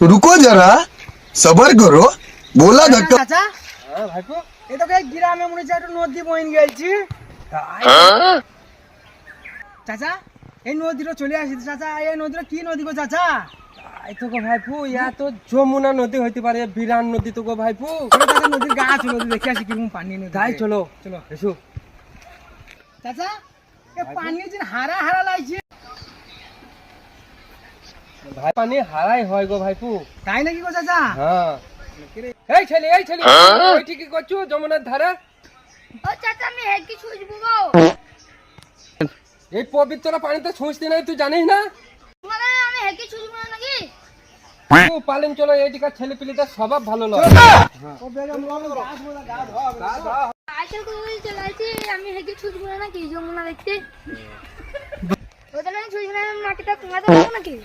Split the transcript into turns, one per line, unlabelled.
रुको जरा सबर करो बोला धक्का
চাচা
হ্যাঁ ভাইপো।
এই তো গ্রামে মনে হচ্ছে একটা নদী বইন গেছি চাচা এই নদীটা চলে আসিস চাচা এই নদীটা কি নদী গো চাচা
এই তো গো ভাইপো, ইয়া তো যমুনা নদী হইতে পারে, বিরান নদী তো গো ভাইপো।
চলো চাচা নদীর গা চলো দেখে আসি কিরকম পানি নদী
তাই চলো
চলো
এসো।
চাচা এ পানি যে হারা হারা লাগছে
ভাই পানি হারাই হয় গো ভাইপো।
তাই নাকি গো চাচা
হ্যাঁ এই ছেলে ওইটি কি করছো যমুনার ধারে?
ও চাচা আমি হেঁটে ছুঁচবো গো।
এই পবিত্র পানিতে ছুঁচতে নাই, তুই জানিস না?
মানে আমি হেঁটে ছুঁচবো না নাকি?
ও পালেন চলো, এইদিকে ছেলে পিলেদের স্বভাব ভালো লয়।
ও বেগম লোক গাছ বলা গা ধোয়া
আজকাল করে চলে আসছি, আমি হেঁটে ছুঁচবো না নাকি যমুনা দেখতে? ও তাহলে আমি ছুঁচবো না, মাটিটা কুঙাতে পারবো নাকি?